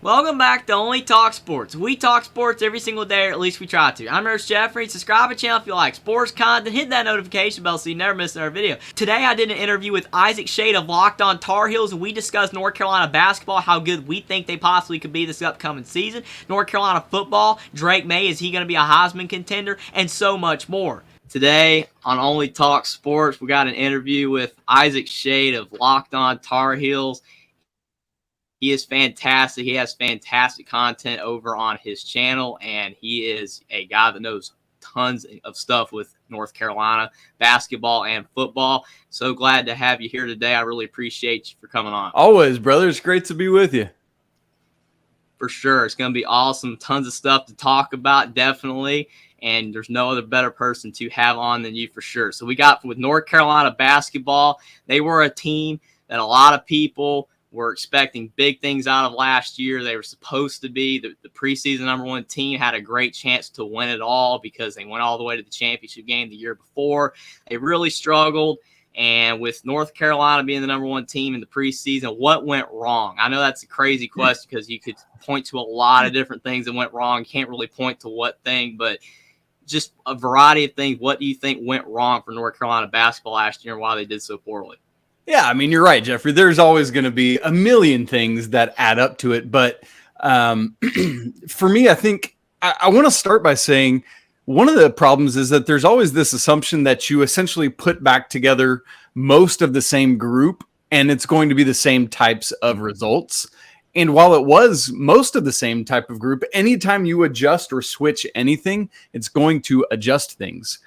Welcome back to Only Talk Sports. We talk sports every single day, or at least we try to. I'm your host, Jeffrey. Subscribe to the channel if you like sports content. Hit that notification bell so you never miss another video. Today, I did an interview with Isaac Schade of Locked on Tar Heels. We discussed North Carolina basketball, how good we think they possibly could be this upcoming season. North Carolina football, Drake Maye, is he going to be a Heisman contender? And so much more. Today on Only Talk Sports, we got an interview with Isaac Schade of Locked on Tar Heels. He is fantastic. He has fantastic content over on his channel, and he is a guy that knows tons of stuff with North Carolina basketball and football. So glad to have you here today. I really appreciate you for coming on. Always, brother. It's great to be with you. For sure. It's going to be awesome. Tons of stuff to talk about, definitely. And there's no other better person to have on than you for sure. So we got with North Carolina basketball. They were a team that a lot of people were expecting big things out of last year. They were supposed to be the preseason #1 team, had a great chance to win it all because they went all the way to the championship game the year before. They really struggled. And with North Carolina being the #1 team in the preseason, what went wrong? I know that's a crazy question because you could point to a lot of different things that went wrong. You can't really point to what thing, but just a variety of things. What do you think went wrong for North Carolina basketball last year and why they did so poorly? Yeah, I mean, you're right, Jeffrey. There's always going to be a million things that add up to it. But for me, I think I want to start by saying one of the problems is that there's always this assumption that you essentially put back together most of the same group and it's going to be the same types of results. And while it was most of the same type of group, anytime you adjust or switch anything, it's going to adjust things.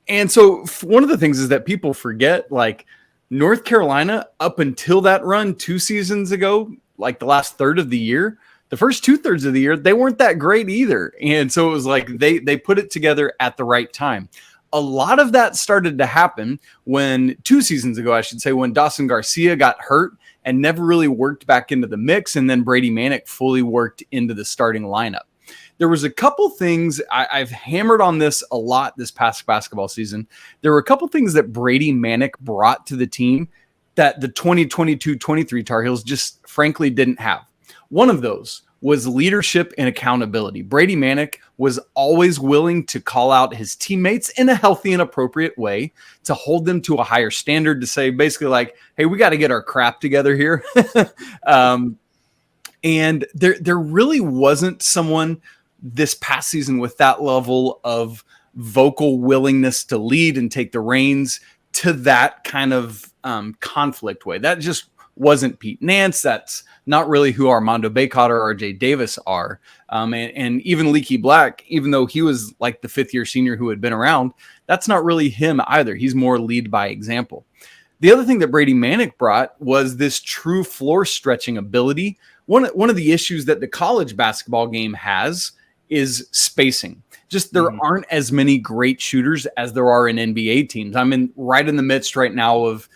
And so one of the things is that people forget, like, North Carolina, up until that run 2 seasons ago, like the last third of the year, the first 2/3 of the year, they weren't that great either. And so it was like they put it together at the right time. A lot of that started to happen when 2 seasons ago, I should say, when Dawson Garcia got hurt and never really worked back into the mix. And then Brady Maye fully worked into the starting lineup. There was a couple things I've hammered on this a lot this past basketball season. There were a couple things that Brady Maye brought to the team that the 2022-23 Tar Heels just frankly didn't have. One of those was leadership and accountability. Brady Maye was always willing to call out his teammates in a healthy and appropriate way, to hold them to a higher standard, to say basically like, hey, we got to get our crap together here. And there really wasn't someone this past season with that level of vocal willingness to lead and take the reins to that kind of conflict way. That just wasn't Pete Nance. That's not really who Armando Bacot or RJ Davis are. And even Leaky Black, even though he was like the 5th-year senior who had been around, that's not really him either. He's more lead by example. The other thing that Brady Maye brought was this true floor stretching ability. One of the issues that the college basketball game has is spacing. Just there aren't as many great shooters as there are in NBA teams. I'm right in the midst right now of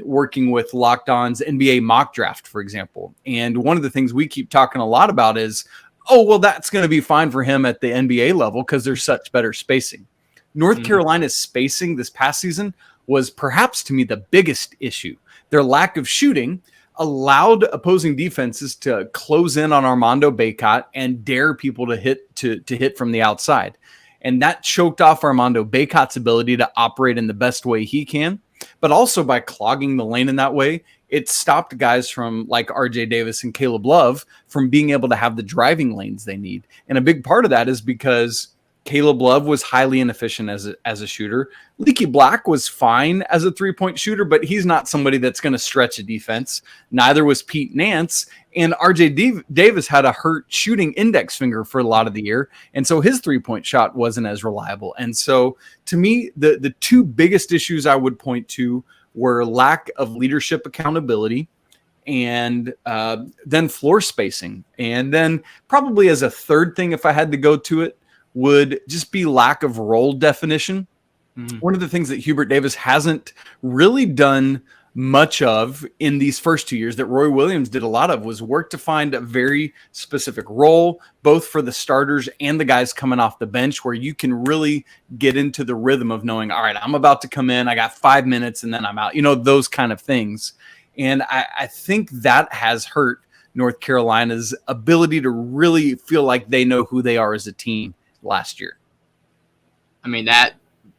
working with Locked On's NBA mock draft, for example. And one of the things we keep talking a lot about is, oh, well, that's going to be fine for him at the NBA level because there's such better spacing. North Carolina's spacing this past season was perhaps to me the biggest issue. Their lack of shooting allowed opposing defenses to close in on Armando Bacot and dare people to hit from the outside. And that choked off Armando Bacot's ability to operate in the best way he can. But also by clogging the lane in that way, it stopped guys from like RJ Davis and Caleb Love from being able to have the driving lanes they need. And a big part of that is because Caleb Love was highly inefficient as a shooter. Leaky Black was fine as a 3-point shooter, but he's not somebody that's going to stretch a defense. Neither was Pete Nance. And RJ Davis had a hurt shooting index finger for a lot of the year. And so his 3-point shot wasn't as reliable. And so to me, the two biggest issues I would point to were lack of leadership accountability and then floor spacing. And then probably as a third thing, if I had to go to it, would just be lack of role definition. One of the things that Hubert Davis hasn't really done much of in these first 2 years that Roy Williams did a lot of was work to find a very specific role, both for the starters and the guys coming off the bench, where you can really get into the rhythm of knowing, all right, I'm about to come in, I got 5 minutes and then I'm out, those kind of things. And I think that has hurt North Carolina's ability to really feel like they know who they are as a team last year. I mean, that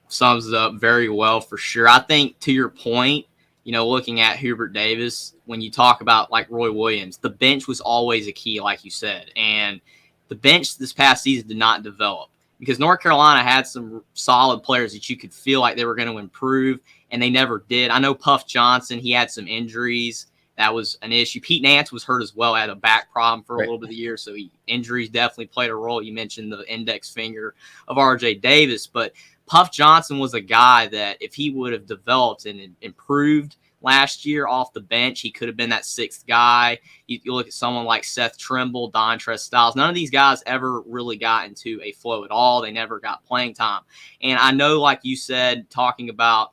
sums it up very well for sure. I think to your point, looking at Hubert Davis, when you talk about like Roy Williams, the bench was always a key, like you said. And the bench this past season did not develop because North Carolina had some solid players that you could feel like they were going to improve, and they never did. I know Puff Johnson, he had some injuries. That was an issue. Pete Nance was hurt as well, had a back problem for a little bit of the year, so injuries definitely played a role. You mentioned the index finger of R.J. Davis, but Puff Johnson was a guy that if he would have developed and improved last year off the bench, he could have been that sixth guy. You look at someone like Seth Trimble, Dontrez Styles. None of these guys ever really got into a flow at all. They never got playing time. And I know, like you said, talking about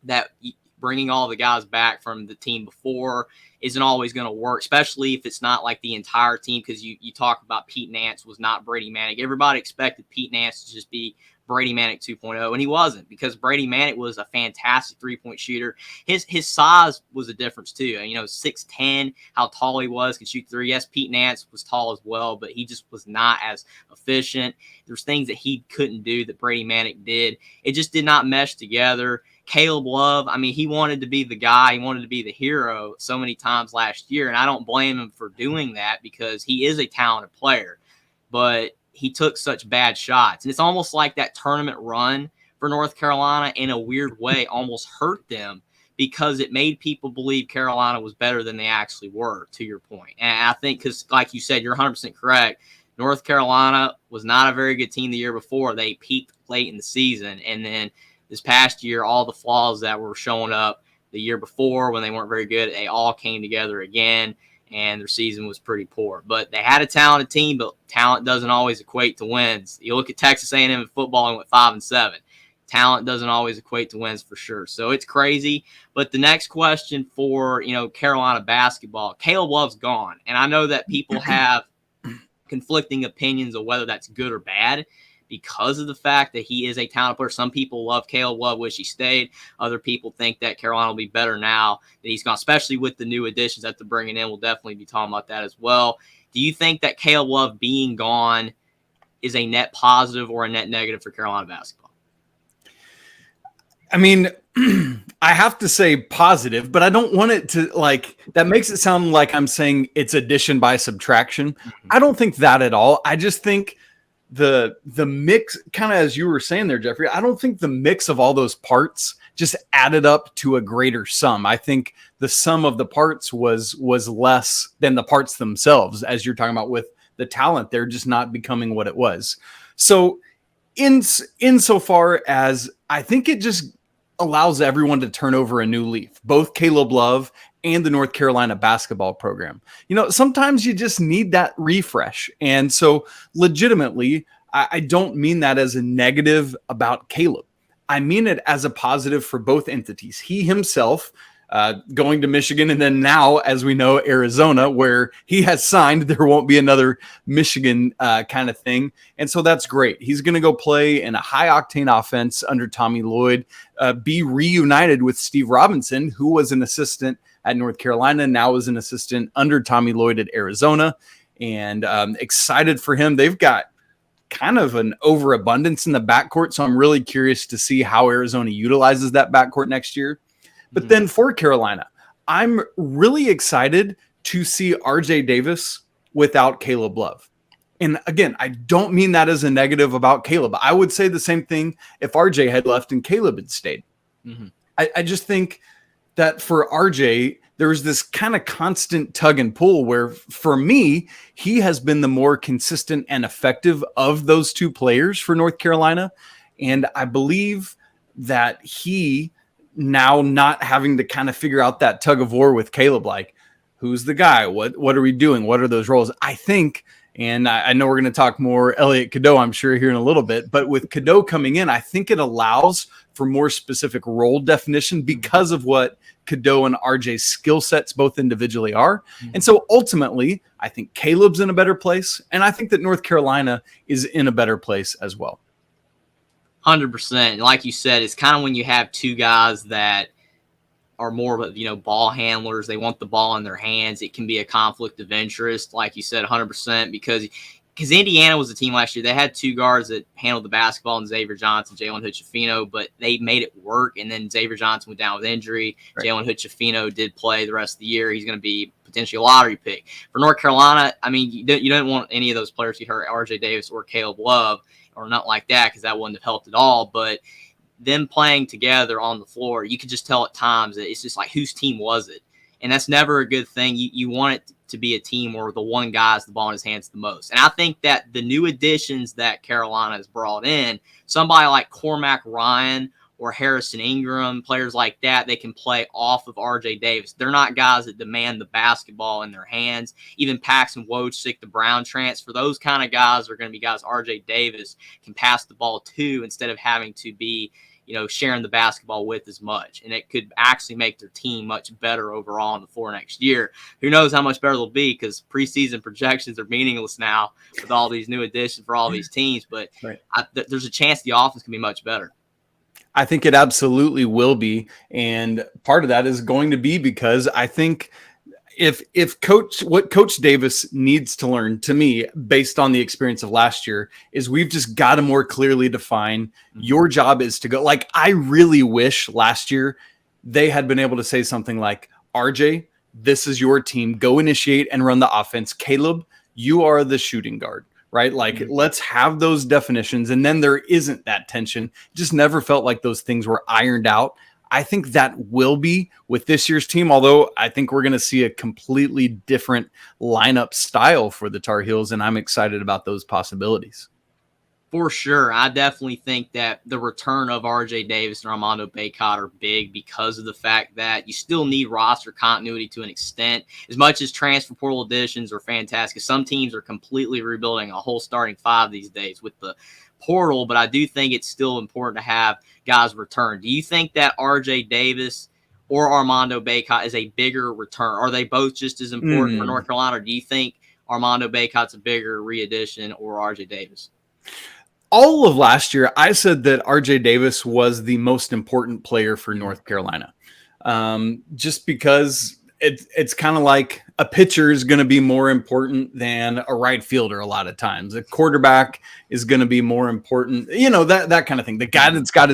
that, bringing all the guys back from the team before isn't always going to work, especially if it's not like the entire team, because you talk about Pete Nance was not Brady Manick. Everybody expected Pete Nance to just be Brady Manick 2.0, and he wasn't, because Brady Manick was a fantastic three-point shooter. His size was a difference too. 6'10", how tall he was, could shoot three. Yes, Pete Nance was tall as well, but he just was not as efficient. There's things that he couldn't do that Brady Manick did. It just did not mesh together. Caleb Love, he wanted to be the guy. He wanted to be the hero so many times last year, and I don't blame him for doing that because he is a talented player. But he took such bad shots. And it's almost like that tournament run for North Carolina in a weird way almost hurt them because it made people believe Carolina was better than they actually were, to your point. And I think because, like you said, you're 100% correct. North Carolina was not a very good team the year before. They peaked late in the season. And then this past year, all the flaws that were showing up the year before when they weren't very good, they all came together again. And their season was pretty poor. But they had a talented team, but talent doesn't always equate to wins. You look at Texas A&M in football and went 5-7. Talent doesn't always equate to wins for sure. So it's crazy. But the next question for, Carolina basketball, Caleb Love's gone. And I know that people have conflicting opinions of whether that's good or bad because of the fact that he is a talented player. Some people love Caleb Love, wish he stayed. Other people think that Carolina will be better now that he's gone, especially with the new additions that they're bringing in. We'll definitely be talking about that as well. Do you think that Caleb Love being gone is a net positive or a net negative for Carolina basketball? I have to say positive, but I don't want it to that makes it sound like I'm saying it's addition by subtraction. Mm-hmm. I don't think that at all. I just think the mix, kind of as you were saying there, Jeffrey, I don't think the mix of all those parts just added up to a greater sum. I think the sum of the parts was less than the parts themselves, as you're talking about with the talent. They're just not becoming what it was. So insofar as I think it just allows everyone to turn over a new leaf, both Caleb Love and the North Carolina basketball program. Sometimes you just need that refresh. And so legitimately, I don't mean that as a negative about Caleb. I mean it as a positive for both entities. He himself going to Michigan, and then now, as we know, Arizona, where he has signed. There won't be another Michigan kind of thing. And so that's great. He's going to go play in a high-octane offense under Tommy Lloyd, be reunited with Steve Robinson, who was an assistant at North Carolina, now is an assistant under Tommy Lloyd at Arizona. And excited for him. They've got kind of an overabundance in the backcourt, so I'm really curious to see how Arizona utilizes that backcourt next year. But then for Carolina, I'm really excited to see R.J. Davis without Caleb Love. And again, I don't mean that as a negative about Caleb. I would say the same thing if R.J. had left and Caleb had stayed. Mm-hmm. I just think that for R.J., there was this kind of constant tug and pull where, for me, he has been the more consistent and effective of those two players for North Carolina. And I believe that he, now not having to kind of figure out that tug of war with Caleb, like, who's the guy? What are we doing? What are those roles? I think, and I know we're going to talk more Elliot Cadeau, I'm sure, here in a little bit, but with Cadeau coming in, I think it allows for more specific role definition because of what Cadeau and RJ's skill sets both individually are. Mm-hmm. And so ultimately, I think Caleb's in a better place, and I think that North Carolina is in a better place as well. 100%. Like you said, it's kind of when you have two guys that are more of, ball handlers. They want the ball in their hands. It can be a conflict of interest, like you said, 100%, because Indiana was a team last year. They had two guards that handled the basketball, and Xavier Johnson, Jalen Hood-Schifino, but they made it work. And then Xavier Johnson went down with injury. Right. Jalen Hood-Schifino did play the rest of the year. He's going to be potentially a lottery pick. For North Carolina, I mean, you don't want any of those players to get hurt, RJ Davis or Caleb Love, or nothing like that, because that wouldn't have helped at all. But them playing together on the floor, you could just tell at times that it's just like, whose team was it? And that's never a good thing. You want it to be a team where the one guy has the ball in his hands the most. And I think that the new additions that Carolina has brought in, somebody like Cormac Ryan or Harrison Ingram, players like that, they can play off of RJ Davis. They're not guys that demand the basketball in their hands. Even Paxton Wojcik, the Brown transfer, those kind of guys are going to be guys RJ Davis can pass the ball to instead of having to be, sharing the basketball with as much. And it could actually make their team much better overall on the floor next year. Who knows how much better they'll be, because preseason projections are meaningless now with all these new additions for all these teams. But Right. There's a chance the offense can be much better. I think it absolutely will be. And part of that is going to be because I think what Coach Davis needs to learn, to me, based on the experience of last year, is we've just got to more clearly define your job is to go. Like, I really wish last year they had been able to say something like, RJ, this is your team. Go initiate and run the offense. Caleb, you are the shooting guard. Right? Like, let's have those definitions. And then there isn't that tension. It just never felt like those things were ironed out. I think that will be with this year's team, although I think we're going to see a completely different lineup style for the Tar Heels, and I'm excited about those possibilities. For sure. I definitely think that the return of RJ Davis and Armando Bacot are big because of the fact that you still need roster continuity to an extent. As much as transfer portal additions are fantastic, some teams are completely rebuilding a whole starting five these days with the portal, but I do think it's still important to have guys return. Do you think that RJ Davis or Armando Bacot is a bigger return? Are they both just as important for North Carolina, or do you think Armando Bacot's a bigger re-addition or RJ Davis? All of last year, I said that RJ Davis was the most important player for North Carolina, just because it's kind of like a pitcher is going to be more important than a right fielder a lot of times. A quarterback is going to be more important, that kind of thing. The guy that's got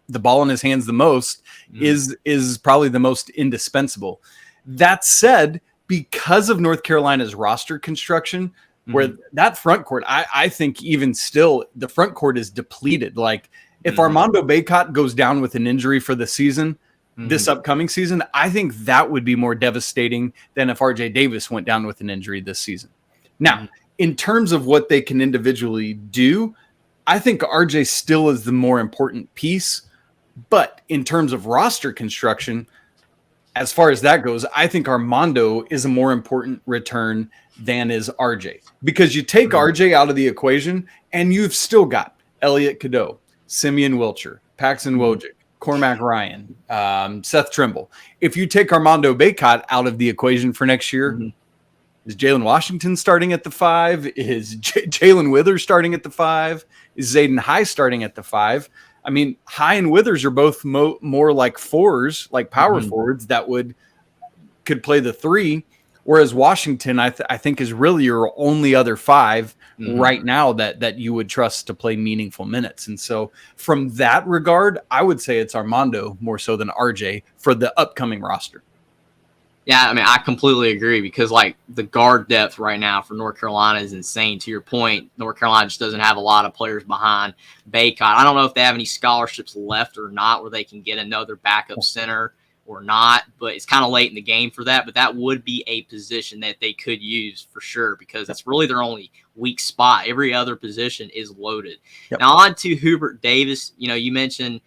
the ball in his hands the most is probably the most indispensable. That said, because of North Carolina's roster construction, where that front court, I think even still, the front court is depleted. Like, if Armando Bacot goes down with an injury for the season, this upcoming season, I think that would be more devastating than if RJ Davis went down with an injury this season. Now, in terms of what they can individually do, I think RJ still is the more important piece. But in terms of roster construction, as far as that goes, I think Armando is a more important return than is RJ. Because you take RJ out of the equation, and you've still got Elliot Cadeau, Simeon Wilcher, Paxton Wojcik, Cormac Ryan, Seth Trimble. If you take Armando Bacot out of the equation for next year, is Jalen Washington starting at the 5? Is Jalen Withers starting at the 5? Is Zayden High starting at the 5? I mean, High and Withers are both more like 4s, like power forwards that could play the 3. Whereas Washington, I think, is really your only other 5 right now that you would trust to play meaningful minutes. And so from that regard, I would say it's Armando more so than RJ for the upcoming roster. Yeah, I mean, I completely agree, because like the guard depth right now for North Carolina is insane. To your point, North Carolina just doesn't have a lot of players behind Bacot. I don't know if they have any scholarships left or not, where they can get another backup center or not, but it's kind of late in the game for that. But that would be a position that they could use for sure, because that's really their only weak spot. Every other position is loaded. Now on to Hubert Davis. You mentioned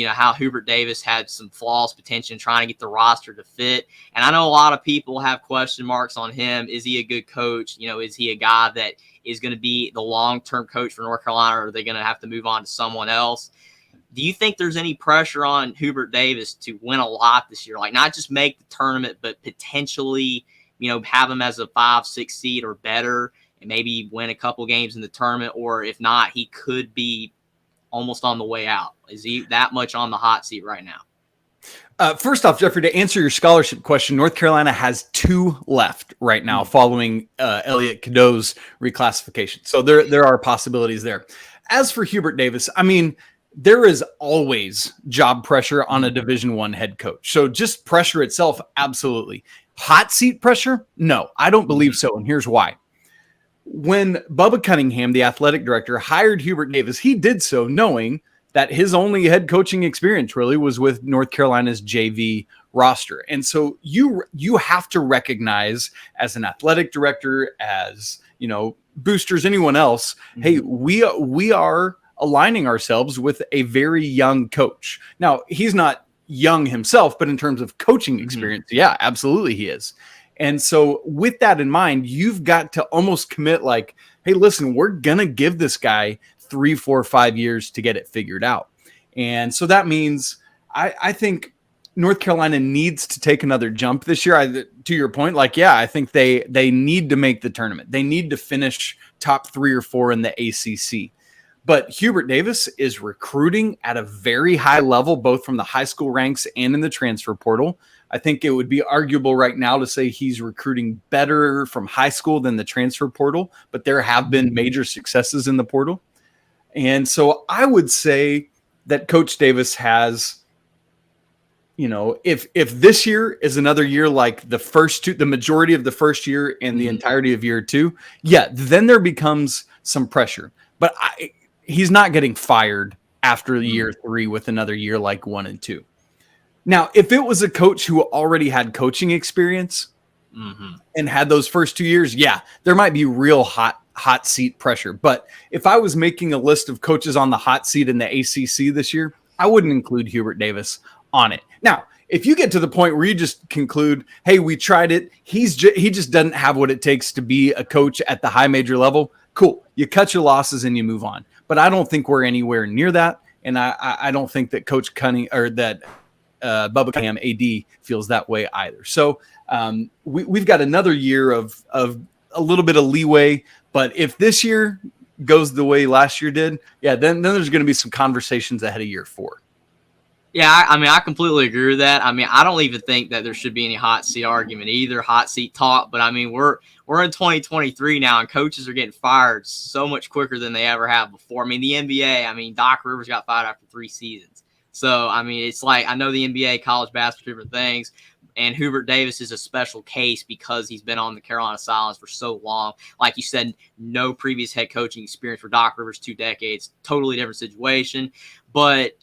how Hubert Davis had some flaws potentially trying to get the roster to fit. And I know a lot of people have question marks on him. Is he a good coach? Is he a guy that is going to be the long-term coach for North Carolina, or are they going to have to move on to someone else? Do you think there's any pressure on Hubert Davis to win a lot this year? Like, not just make the tournament, but potentially, have him as a 5-6 seed or better, and maybe win a couple games in the tournament? Or if not, he could be almost on the way out. Is he that much on the hot seat right now? First off, Jeffrey, to answer your scholarship question, North Carolina has 2 left right now following Elliot Cadeau's reclassification. So there are possibilities there. As for Hubert Davis, I mean, there is always job pressure on a Division I head coach. So just pressure itself, absolutely. Hot seat pressure? No, I don't believe so. And here's why. When Bubba Cunningham, the athletic director, hired Hubert Davis, he did so knowing that his only head coaching experience really was with North Carolina's JV roster. And so you have to recognize as an athletic director, as, boosters, anyone else, hey, we are aligning ourselves with a very young coach. Now, he's not young himself, but in terms of coaching experience, yeah, absolutely he is. And so with that in mind, you've got to almost commit like, hey, listen, we're going to give this guy 3, 4, 5 years to get it figured out. And so that means I think North Carolina needs to take another jump this year. To your point, I think they need to make the tournament. They need to finish top 3 or 4 in the ACC. But Hubert Davis is recruiting at a very high level, both from the high school ranks and in the transfer portal. I think it would be arguable right now to say he's recruiting better from high school than the transfer portal, but there have been major successes in the portal. And so I would say that Coach Davis has, if this year is another year like the first 2, the majority of the first year and the entirety of year 2, then there becomes some pressure. But he's not getting fired after year 3 with another year like 1 and 2. Now, if it was a coach who already had coaching experience and had those first 2 years, there might be real hot seat pressure. But if I was making a list of coaches on the hot seat in the ACC this year, I wouldn't include Hubert Davis on it. Now, if you get to the point where you just conclude, hey, we tried it, he just doesn't have what it takes to be a coach at the high major level, cool. You cut your losses and you move on. But I don't think we're anywhere near that. And I don't think that Coach Cunningham or that Bubba Cunningham AD feels that way either. So we've got another year of a little bit of leeway. But if this year goes the way last year did, then there's going to be some conversations ahead of year 4. Yeah, I completely agree with that. I don't even think that there should be any hot seat argument either, hot seat talk. But we're in 2023 now, and coaches are getting fired so much quicker than they ever have before. The NBA, Doc Rivers got fired after 3 seasons. So, it's like, I know the NBA, college basketball, different things, and Hubert Davis is a special case because he's been on the Carolina sidelines for so long. Like you said, no previous head coaching experience for Doc Rivers, 2 decades, totally different situation. But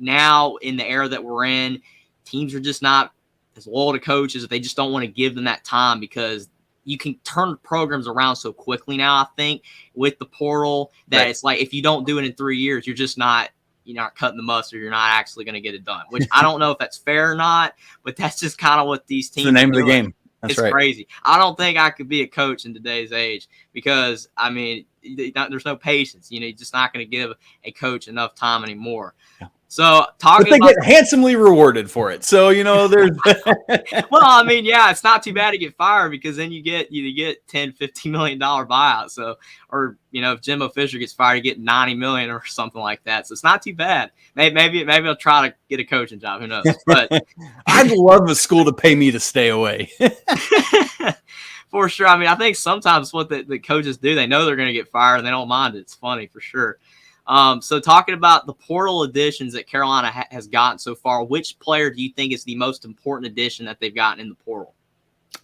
now in the era that we're in, teams are just not as loyal to coaches if they just don't want to give them that time, because you can turn programs around so quickly now, I think, with the portal that It's like, if you don't do it in 3 years, you're not cutting the mustard. You're not actually going to get it done, which I don't know if that's fair or not, but that's just kind of what these teams it's the name are of the game. That's it's right. crazy. I don't think I could be a coach in today's age because, there's no patience. You're just not going to give a coach enough time anymore. Yeah. So but they get handsomely rewarded for it. So, there's well, it's not too bad to get fired, because then you get $10-15 million buyout. So, or if Jimbo Fisher gets fired, you get $90 million or something like that. So it's not too bad. Maybe I'll try to get a coaching job. Who knows? But I'd love a school to pay me to stay away. For sure. I think sometimes what the coaches do, they know they're going to get fired and they don't mind it. It's funny for sure. So talking about the portal additions that Carolina has gotten so far, which player do you think is the most important addition that they've gotten in the portal?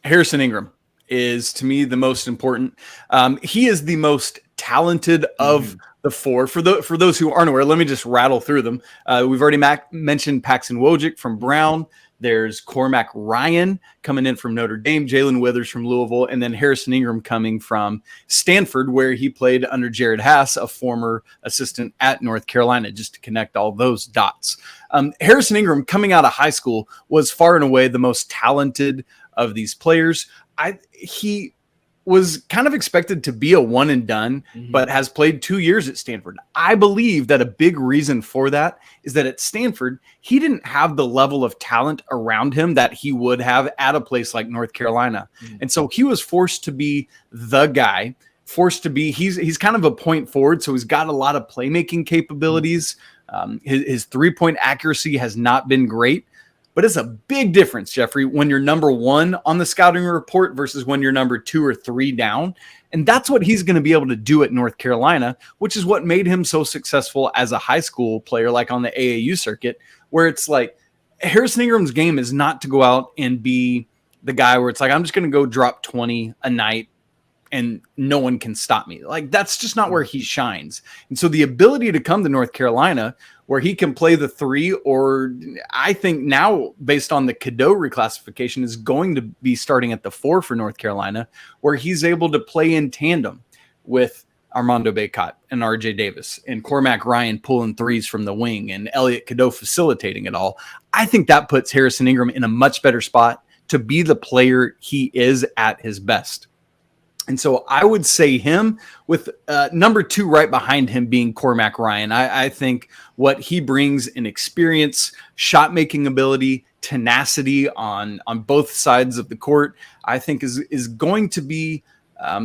Harrison Ingram is, to me, the most important. He is the most talented of the 4. For those who aren't aware, let me just rattle through them. We've already mentioned Paxton Wojcik from Brown. There's Cormac Ryan coming in from Notre Dame, Jalen Withers from Louisville, and then Harrison Ingram coming from Stanford, where he played under Jared Haas, a former assistant at North Carolina, just to connect all those dots. Harrison Ingram, coming out of high school, was far and away the most talented of these players. He was kind of expected to be a one and done, but has played 2 years at Stanford. I believe that a big reason for that is that at Stanford, he didn't have the level of talent around him that he would have at a place like North Carolina. And so he was forced to be the guy, he's kind of a point forward. So he's got a lot of playmaking capabilities. His 3-point accuracy has not been great. but it's a big difference, Jeffrey, when you're number 1 on the scouting report versus when you're number 2 or 3 down. And that's what he's going to be able to do at North Carolina, which is what made him so successful as a high school player, like on the AAU circuit, where it's like Harrison Ingram's game is not to go out and be the guy where it's like, I'm just going to go drop 20 a night and no one can stop me. Like, that's just not where he shines. And so the ability to come to North Carolina where he can play the 3, or I think now based on the Cadeau reclassification is going to be starting at the 4 for North Carolina, where he's able to play in tandem with Armando Bacot and RJ Davis and Cormac Ryan pulling threes from the wing and Elliot Cadeau facilitating it all. I think that puts Harrison Ingram in a much better spot to be the player he is at his best. And so I would say him with number 2 right behind him being Cormac Ryan. I think what he brings in experience, shot-making ability, tenacity on both sides of the court, I think is going to be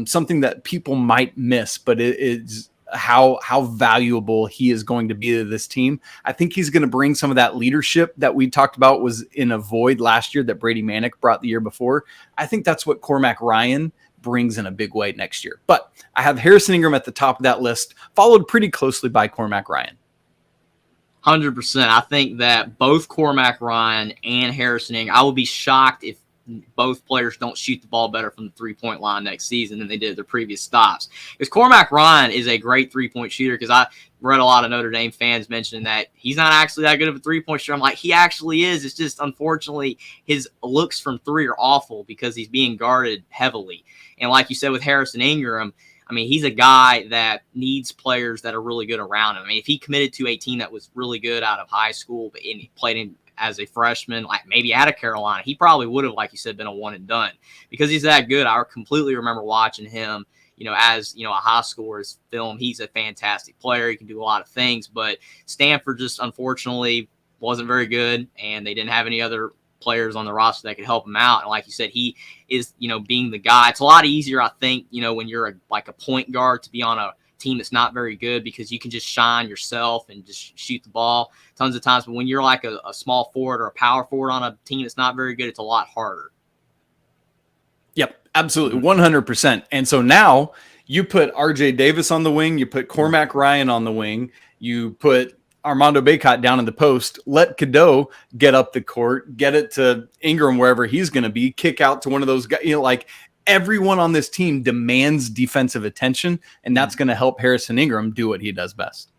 something that people might miss, but it is how valuable he is going to be to this team. I think he's going to bring some of that leadership that we talked about was in a void last year that Brady Manick brought the year before. I think that's what Cormac Ryan brings in a big way next year. But I have Harrison Ingram at the top of that list, followed pretty closely by Cormac Ryan. 100%. I think that both Cormac Ryan and Harrison Ingram, I would be shocked if both players don't shoot the ball better from the three-point line next season than they did at their previous stops. Because Cormac Ryan is a great three-point shooter, because I read a lot of Notre Dame fans mentioning that he's not actually that good of a three-point shooter. I'm like, he actually is. It's just, unfortunately, his looks from 3 are awful because he's being guarded heavily. And like you said with Harrison Ingram, I mean, he's a guy that needs players that are really good around him. I mean, if he committed to a team that was really good out of high school and he played in as a freshman, like maybe out of Carolina, he probably would have, like you said, been a one and done because he's that good. I completely remember watching him, as, a high schooler's film. He's a fantastic player. He can do a lot of things, but Stanford just unfortunately wasn't very good, and they didn't have any other players on the roster that could help him out. And like you said, he is, being the guy. It's a lot easier, I think, when you're a point guard to be on a team that's not very good because you can just shine yourself and just shoot the ball tons of times. But when you're like a small forward or a power forward on a team that's not very good, it's a lot harder. Yep, absolutely, 100%. And so now you put RJ Davis on the wing, you put Cormac Ryan on the wing, you put Armando Bacot down in the post, let Cadeau get up the court, get it to Ingram wherever he's going to be, kick out to one of those guys. Like, everyone on this team demands defensive attention, and that's going to help Harrison Ingram do what he does best.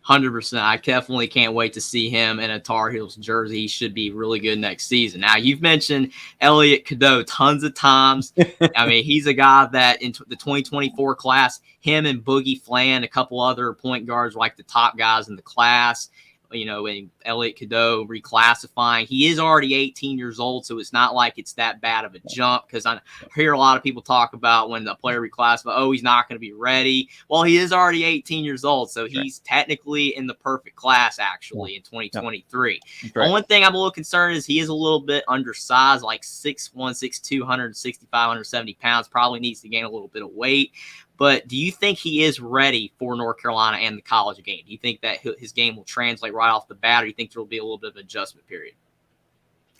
100%. I definitely can't wait to see him in a Tar Heels jersey. He should be really good next season. Now, you've mentioned Elliot Cadeau tons of times. I mean, he's a guy that in the 2024 class, him and Boogie Flan, a couple other point guards, like the top guys in the class. And Elliot Cadeau reclassifying. He is already 18 years old, so it's not like it's that bad of a jump, because I hear a lot of people talk about when the player reclassifies, he's not going to be ready. Well, he is already 18 years old, so he's technically in the perfect class, actually, in 2023. The only thing I'm a little concerned is he is a little bit undersized, like 6'1", 6'2", 165, 170 pounds, probably needs to gain a little bit of weight. But do you think he is ready for North Carolina and the college game? Do you think that his game will translate right off the bat, or do you think there will be a little bit of an adjustment period?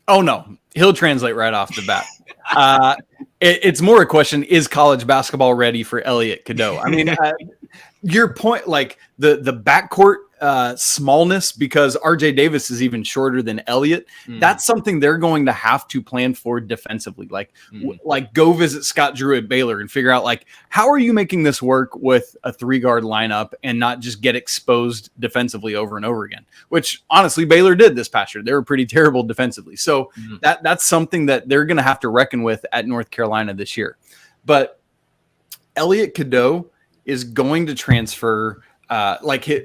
Oh, no. He'll translate right off the bat. It's more a question, is college basketball ready for Elliot Cadeau? I mean, your point, like the backcourt smallness, because RJ Davis is even shorter than Elliot, that's something they're going to have to plan for defensively. Like, go visit Scott Drew at Baylor and figure out, like, how are you making this work with a 3-guard lineup and not just get exposed defensively over and over again, which honestly Baylor did this past year. They were pretty terrible defensively. So that's something that they're going to have to reckon with at North Carolina this year. But Elliot Cadeau is going to transfer his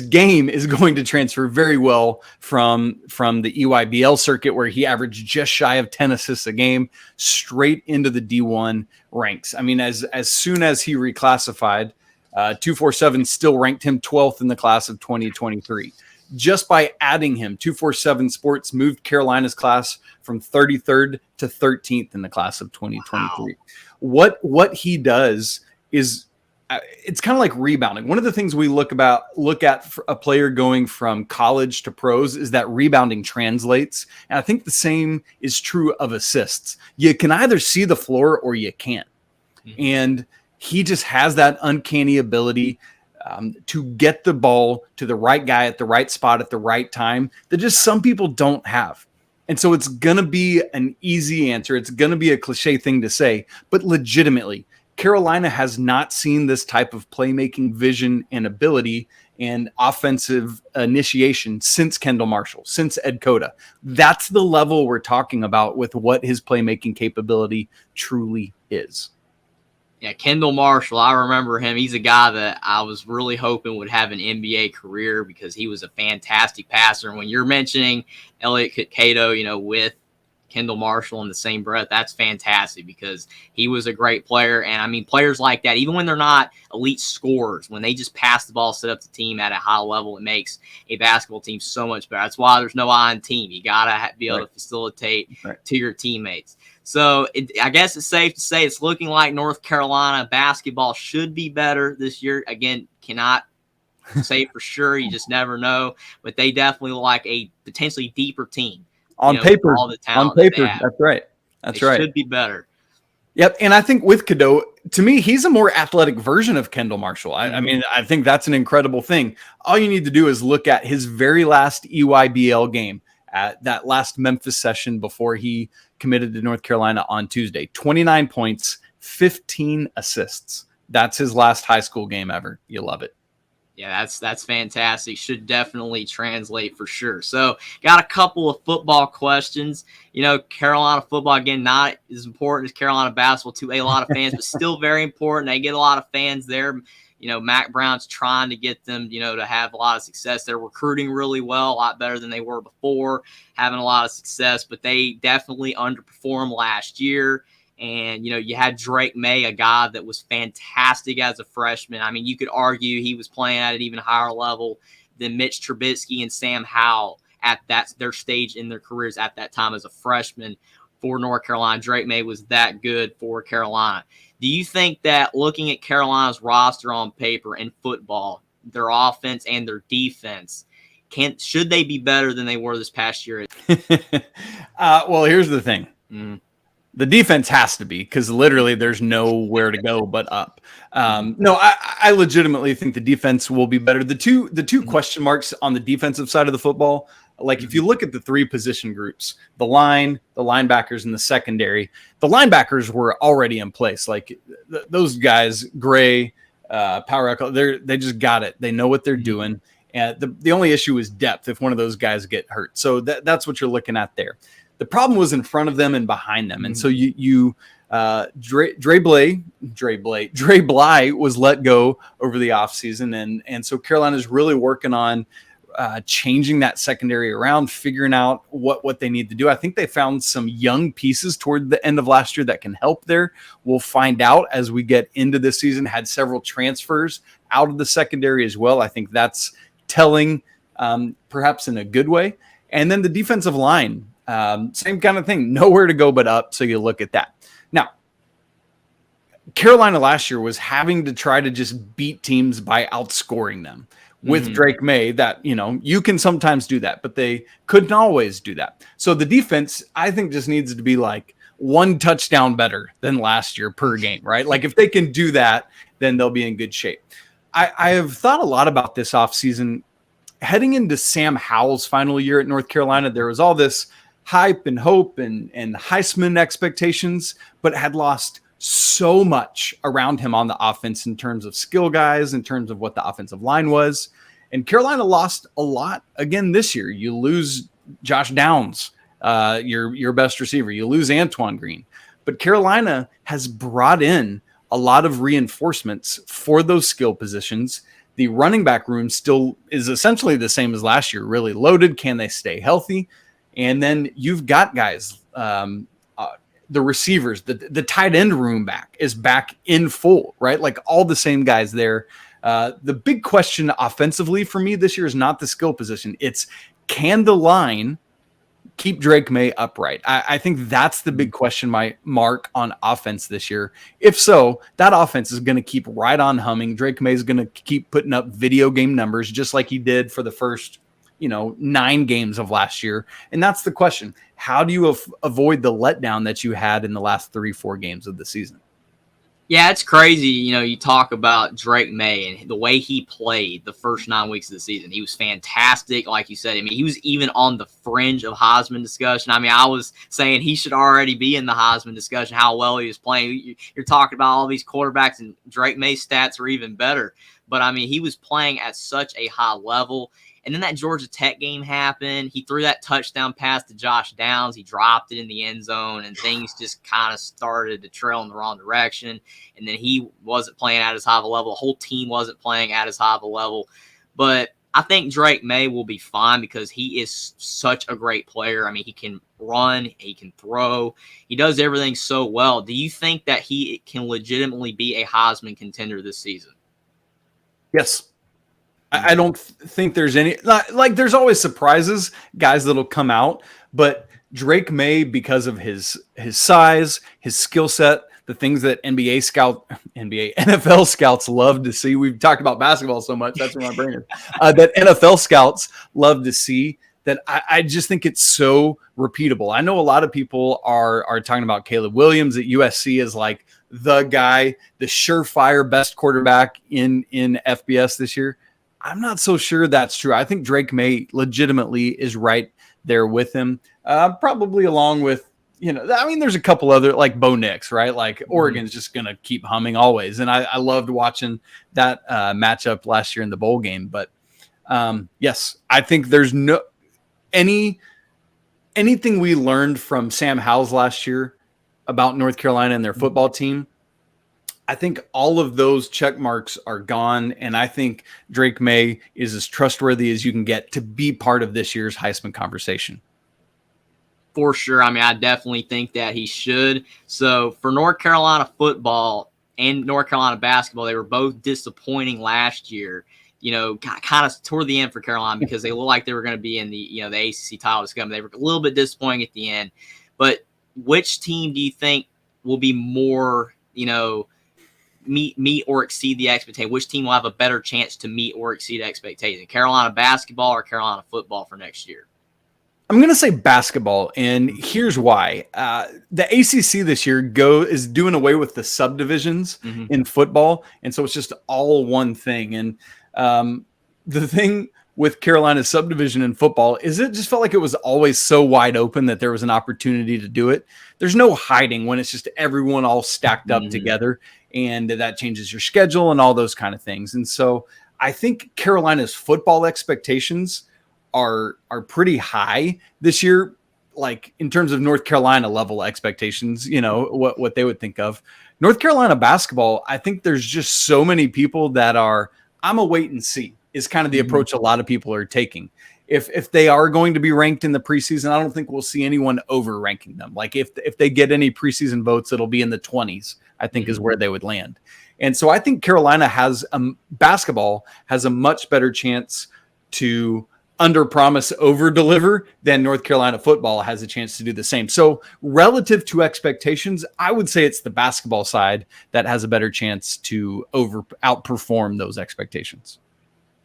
game is going to transfer very well from the EYBL circuit, where he averaged just shy of 10 assists a game, straight into the D1 ranks. I mean, as soon as he reclassified, 247 still ranked him 12th in the class of 2023. Just by adding him, 247 Sports moved Carolina's class from 33rd to 13th in the class of 2023. Wow. What he does is it's kind of like rebounding. One of the things we look at for a player going from college to pros is that rebounding translates. And I think the same is true of assists. You can either see the floor or you can't. Mm-hmm. And he just has that uncanny ability to get the ball to the right guy at the right spot at the right time that just some people don't have. And so it's going to be an easy answer. It's going to be a cliche thing to say, but legitimately, Carolina has not seen this type of playmaking vision and ability and offensive initiation since Kendall Marshall, since Ed Cota. That's the level we're talking about with what his playmaking capability truly is. Yeah, Kendall Marshall, I remember him. He's a guy that I was really hoping would have an NBA career because he was a fantastic passer. And when you're mentioning Elliot Cato, with Kendall Marshall in the same breath, that's fantastic because he was a great player. And I mean, players like that, even when they're not elite scorers, when they just pass the ball, set up the team at a high level, it makes a basketball team so much better. That's why there's no I on team. You got to be able to facilitate to your teammates. So I guess it's safe to say it's looking like North Carolina basketball should be better this year. Again, cannot say for sure. You just never know. But they definitely look like a potentially deeper team. On paper, all the talent that's right. That's right. Should be better. Yep, and I think with Cadeau, to me, he's a more athletic version of Kendall Marshall. I mean, I think that's an incredible thing. All you need to do is look at his very last EYBL game at that last Memphis session before he committed to North Carolina on Tuesday. 29 points, 15 assists. That's his last high school game ever. You love it. Yeah, that's fantastic. Should definitely translate for sure. So, got a couple of football questions. Carolina football, again, not as important as Carolina basketball to a lot of fans, but still very important. They get a lot of fans there. Mac Brown's trying to get them, to have a lot of success. They're recruiting really well, a lot better than they were before, having a lot of success, but they definitely underperformed last year. And, you had Drake Maye, a guy that was fantastic as a freshman. I mean, you could argue he was playing at an even higher level than Mitch Trubisky and Sam Howell at their stage in their careers at that time as a freshman for North Carolina. Drake Maye was that good for Carolina. Do you think that looking at Carolina's roster on paper in football, their offense and their defense, should they be better than they were this past year? Well, here's the thing. Mm-hmm. The defense has to be because literally there's nowhere to go but up. No, I legitimately think the defense will be better. The two question marks on the defensive side of the football, like if you look at the three position groups, the line, the linebackers, and the secondary, the linebackers were already in place. Like those guys, Gray, Power Echo, they just got it. They know what they're doing. And the only issue is depth if one of those guys get hurt. So that's what you're looking at there. The problem was in front of them and behind them. And so Dre Bly was let go over the offseason. And so Carolina's really working on changing that secondary around, figuring out what they need to do. I think they found some young pieces toward the end of last year that can help there. We'll find out as we get into this season. Had several transfers out of the secondary as well. I think that's telling, perhaps in a good way. And then the defensive line, same kind of thing, nowhere to go but up. So you look at that. Now, Carolina last year was having to try to just beat teams by outscoring them with Drake Maye. That, you can sometimes do that, but they couldn't always do that. So the defense, I think, just needs to be like one touchdown better than last year per game, right? Like if they can do that, then they'll be in good shape. I have thought a lot about this offseason. Heading into Sam Howell's final year at North Carolina, there was all this hype and hope and Heisman expectations, but had lost so much around him on the offense in terms of skill guys, in terms of what the offensive line was. And Carolina lost a lot again this year. You lose Josh Downs, your best receiver. You lose Antoine Green. But Carolina has brought in a lot of reinforcements for those skill positions. The running back room still is essentially the same as last year, really loaded. Can they stay healthy? And then you've got guys, the receivers, the tight end room is back in full, right? Like all the same guys there. The big question offensively for me this year is not the skill position. It's can the line keep Drake Maye upright? I think that's the big question mark on offense this year. If so, that offense is going to keep right on humming. Drake Maye is going to keep putting up video game numbers just like he did for the first 9 games of last year. And that's the question. How do you avoid the letdown that you had in the last 3-4 games of the season? Yeah, it's crazy. You talk about Drake Maye and the way he played the first 9 weeks of the season. He was fantastic, like you said. I mean, he was even on the fringe of Heisman discussion. I mean, I was saying he should already be in the Heisman discussion, how well he was playing. You're talking about all these quarterbacks, and Drake Maye's stats were even better. But, I mean, he was playing at such a high level. And then that Georgia Tech game happened. He threw that touchdown pass to Josh Downs. He dropped it in the end zone, and things just kind of started to trail in the wrong direction. And then he wasn't playing at his high of a level. The whole team wasn't playing at his high of a level. But I think Drake Maye will be fine because he is such a great player. I mean, he can run, he can throw. He does everything so well. Do you think that he can legitimately be a Heisman contender this season? Yes. I don't think there's any like there's always surprises, guys that'll come out, but Drake Maye, because of his size, his skill set, the things that NFL scouts love to see. We've talked about basketball so much, that's where my brain is. That NFL scouts love to see, that I just think it's so repeatable. I know a lot of people are talking about Caleb Williams at USC as like the guy, the surefire best quarterback in FBS this year. I'm not so sure that's true. I think Drake Maye legitimately is right there with him, probably along with, there's a couple other, like Bo Nix, right? Like Oregon's just going to keep humming always. And I loved watching that matchup last year in the bowl game. But yes, I think there's anything we learned from Sam Howell's last year about North Carolina and their football team. I think all of those check marks are gone, and I think Drake Maye is as trustworthy as you can get to be part of this year's Heisman conversation. For sure. I mean, I definitely think that he should. So for North Carolina football and North Carolina basketball, they were both disappointing last year, kind of toward the end for Carolina because they looked like they were going to be in the ACC title discussion. They were a little bit disappointing at the end. But which team do you think will be more, meet or exceed the expectation? Which team will have a better chance to meet or exceed expectations? Carolina basketball or Carolina football for next year? I'm going to say basketball, and here's why. The ACC this year is doing away with the subdivisions in football, and so it's just all one thing. And the thing with Carolina's subdivision in football is it just felt like it was always so wide open that there was an opportunity to do it. There's no hiding when it's just everyone all stacked up together, and that changes your schedule and all those kind of things. And so I think Carolina's football expectations are pretty high this year, like in terms of North Carolina level expectations, what they would think of. North Carolina basketball, I think there's just so many people that I'm a wait and see is kind of the approach a lot of people are taking. If they are going to be ranked in the preseason, I don't think we'll see anyone over ranking them. Like if they get any preseason votes, it'll be in the 20s, I think is where they would land. And so I think Carolina basketball has a much better chance to under promise, over deliver than North Carolina football has a chance to do the same. So relative to expectations, I would say it's the basketball side that has a better chance to outperform those expectations.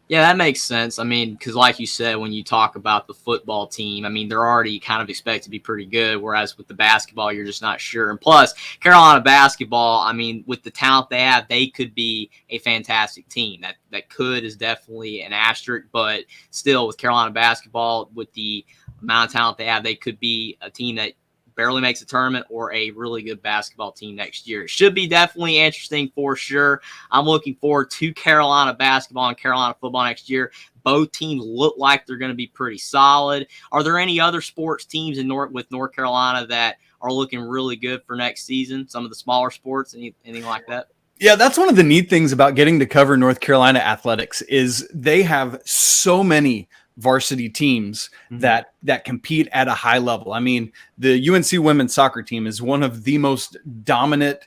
Yeah, that makes sense. I mean, because like you said, when you talk about the football team, I mean, they're already kind of expected to be pretty good, whereas with the basketball, you're just not sure. And plus, Carolina basketball, I mean, with the talent they have, they could be a fantastic team. That could is definitely an asterisk, but still with Carolina basketball, with the amount of talent they have, they could be a team that barely makes a tournament or a really good basketball team next year. It should be definitely interesting for sure. I'm looking forward to Carolina basketball and Carolina football next year. Both teams look like they're going to be pretty solid. Are there any other sports teams with North Carolina that are looking really good for next season? Some of the smaller sports, anything like that? Yeah, that's one of the neat things about getting to cover North Carolina athletics is they have so many varsity teams that compete at a high level. I mean, the UNC women's soccer team is one of the most dominant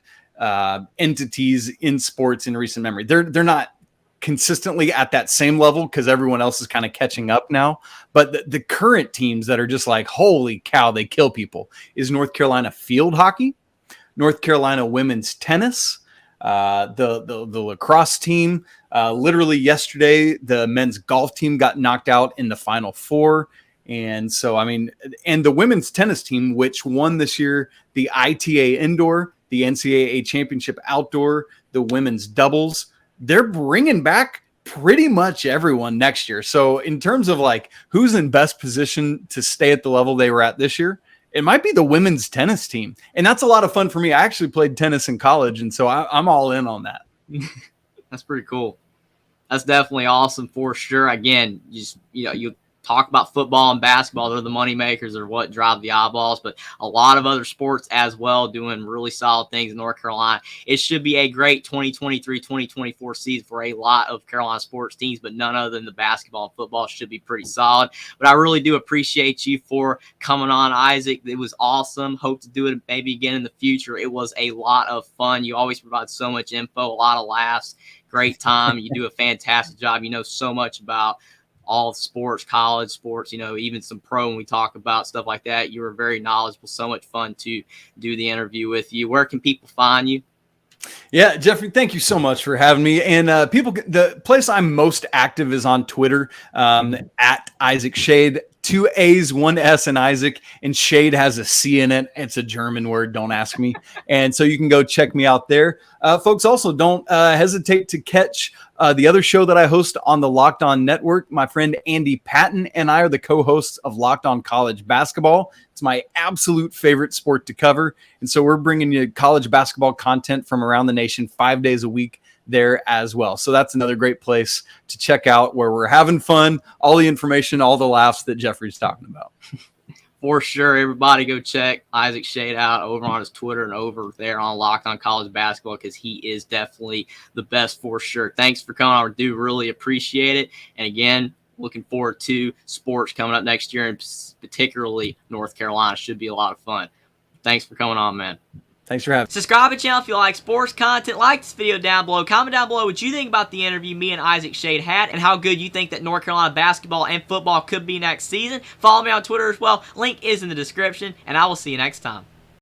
entities in sports in recent memory. They're not consistently at that same level because everyone else is kind of catching up now. But the current teams that are just like, holy cow, they kill people is North Carolina field hockey, North Carolina women's tennis, the lacrosse team. Literally yesterday, the men's golf team got knocked out in the Final Four. And so, I mean, and the women's tennis team, which won this year, the ITA indoor, the NCAA championship outdoor, the women's doubles, they're bringing back pretty much everyone next year. So in terms of like who's in best position to stay at the level they were at this year, it might be the women's tennis team. And that's a lot of fun for me. I actually played tennis in college, and so I'm all in on that. That's pretty cool. That's definitely awesome for sure. Again, you talk about football and basketball. They're the money makers, or what drive the eyeballs, but a lot of other sports as well doing really solid things in North Carolina. It should be a great 2023-2024 season for a lot of Carolina sports teams, but none other than the basketball and football should be pretty solid. But I really do appreciate you for coming on, Isaac. It was awesome. Hope to do it maybe again in the future. It was a lot of fun. You always provide so much info, a lot of laughs, great time. You do a fantastic job. You know so much about all sports, college sports, even some pro when we talk about stuff like that. You were very knowledgeable, so much fun to do the interview with you. Where can people find you? Yeah, Jeffrey, thank you so much for having me. And the place I'm most active is on Twitter, at Isaac Schade. 2 A's, 1 S in Isaac, and Shade has a C in it. It's a German word. Don't ask me. And so you can go check me out there. Folks, also don't hesitate to catch the other show that I host on the Locked On Network. My friend Andy Patton and I are the co-hosts of Locked On College Basketball. It's my absolute favorite sport to cover. And so we're bringing you college basketball content from around the nation 5 days a week there as well. So that's another great place to check out where we're having fun, all the information, all the laughs that Jeffrey's talking about. For sure. Everybody go check Isaac Schade out over on his Twitter and over there on Locked On College Basketball, because he is definitely the best for sure. Thanks for coming on. I do really appreciate it. And again, looking forward to sports coming up next year, and particularly North Carolina. Should be a lot of fun. Thanks for coming on, man. Thanks for having me. Subscribe to the channel if you like sports content. Like this video down below. Comment down below what you think about the interview me and Isaac Schade had, and how good you think that North Carolina basketball and football could be next season. Follow me on Twitter as well. Link is in the description, and I will see you next time.